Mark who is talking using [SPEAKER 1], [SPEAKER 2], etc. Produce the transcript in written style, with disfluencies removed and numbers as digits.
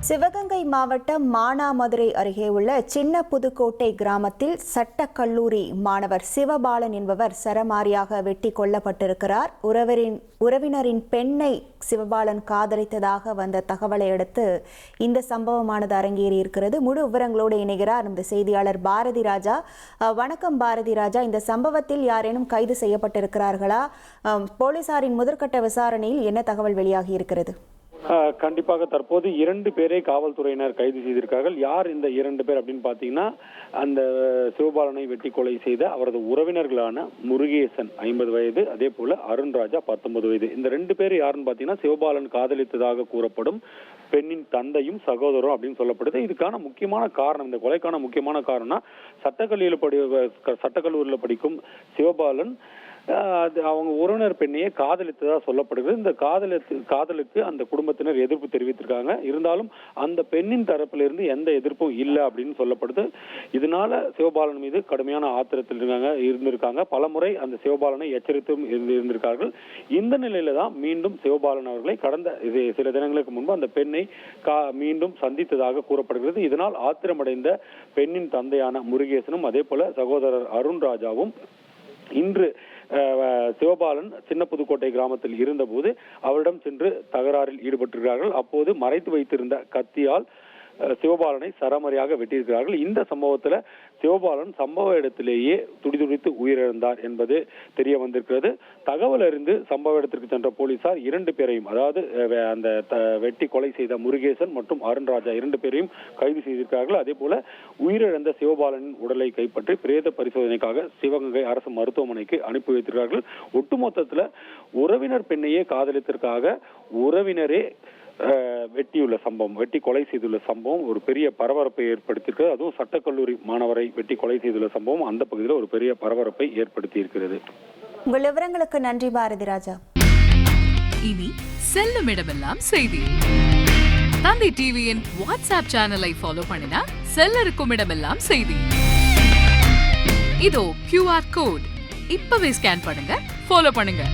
[SPEAKER 1] சிவகங்கை மாவட்டம் மானாமதுரை அருகே உள்ள சின்ன புதுக்கோட்டை கிராமத்தில் சட்டக்கல்லூரி மாணவர் சிவபாலன் என்பவர் சரமாரியாக வெட்டி கொல்லப்பட்டிருக்கிறார். உறவினரின் பெண்ணை சிவபாலன் காதலித்ததாக வந்த தகவலை அடுத்து இந்த சம்பவமானது அரங்கேறி இருக்கிறது. முழு விவரங்களோடு இணைகிறார் நமது செய்தியாளர் பாரதி ராஜா. வணக்கம் பாரதி ராஜா, இந்த சம்பவத்தில் யாரேனும் கைது செய்யப்பட்டிருக்கிறார்களா? போலீசாரின் முதற்கட்ட விசாரணையில் என்ன தகவல் வெளியாகி இருக்கிறது?
[SPEAKER 2] கண்டிப்பாக தற்போது 2 பேரை காவல்துறையினர் கைது செய்திருக்கார்கள். யார் இந்த 2 பேர் அப்படின்னு பாத்தீங்கன்னா, அந்த சிவபாலனை வெட்டி கொலை செய்த அவரது உறவினர்களான முருகேசன் 50 வயது, அதே போல அருண்ராஜா 19 வயது. இந்த 2 பேர் யாருன்னு பாத்தீங்கன்னா, சிவபாலன் காதலித்ததாக கூறப்படும் பெண்ணின் தந்தையும் சகோதரரும் அப்படின்னு சொல்லப்படுது. இதுக்கான முக்கியமான காரணம், இந்த கொலைக்கான முக்கியமான காரணம்னா, சட்டக்கல்லூரியில் படிக்கும் சிவபாலன் அவங்க உறவினர் பெண்ணையே காதலித்ததா சொல்லப்படுகிறது. இந்த காதலுக்கு அந்த குடும்பத்தினர் எதிர்ப்பு தெரிவித்திருக்காங்க. இருந்தாலும் அந்த பெண்ணின் தரப்பிலிருந்து எந்த எதிர்ப்பும் இல்லை அப்படின்னு சொல்லப்படுது. இதனால சிவபாலன் மீது கடுமையான ஆத்திரத்தில் இருந்திருக்காங்க. பலமுறை அந்த சிவபாலனை எச்சரித்தும் இருந்திருக்கார்கள். இந்த நிலையில தான் மீண்டும் சிவபாலன் அவர்களை கடந்த சில தினங்களுக்கு முன்பு அந்த பெண்ணை மீண்டும் சந்தித்ததாக கூறப்படுகிறது. இதனால் ஆத்திரமடைந்த பெண்ணின் தந்தையான முருகேசனும் அதே போல சகோதரர் அருண்ராஜாவும் இன்று சிவபாலன் சின்ன புதுக்கோட்டை கிராமத்தில் இருந்தபோது அவரிடம் சென்று தகராறில் ஈடுபட்டிருக்கிறார்கள். அப்போது மறைத்து வைத்திருந்த கத்தியால் சிவபாலனை சரமாரியாக வெட்டியிருக்கிறார்கள். இந்த சம்பவத்துல சிவபாலன் சம்பவ இடத்திலேயே துடிதுடித்து உயிரிழந்தார் என்பது தெரிய வந்திருக்கிறது. தகவல் அறிந்து சம்பவ இடத்திற்கு சென்ற போலீசார் 2 பேரையும், அதாவது அந்த வெட்டி கொலை செய்த முருகேசன் மற்றும் அருண்ராஜா 2 பேரையும் கைது செய்திருக்கிறார்கள். அதே போல உயிரிழந்த சிவபாலனின் உடலை கைப்பற்றி பிரேத பரிசோதனைக்காக சிவகங்கை அரசு மருத்துவமனைக்கு அனுப்பி வைத்திருக்கிறார்கள். ஒட்டுமொத்தத்துல உறவினர் பெண்ணையே காதலித்திற்காக உறவினரே வெட்டி கொலை செய்துள்ள சம்பவம் ஒரு பெரிய பரபரப்பை ஏற்படுத்தியிருக்கு. அதுவும் சட்டக்கல்லூரி மாணவரை வெட்டி கொலை செய்துள்ள சம்பவம் அந்த பகுதியில் ஒரு பெரிய பரபரப்பை ஏற்படுத்தி இருக்கிறது.
[SPEAKER 1] உங்கள் விவரங்களுக்கு நன்றி பாரதி ராஜா.
[SPEAKER 3] இனி செல்லும் இடமெல்லாம் செய்தி. தந்தை டிவியின் வாட்ஸ்அப் சேனலை ஃபாலோ பண்ணினா செல்ல இருக்கும் இடமெல்லாம் செய்தி. இதோ QR கோட் இப்பவே ஸ்கேன் பண்ணுங்க, ஃபாலோ பண்ணுங்க.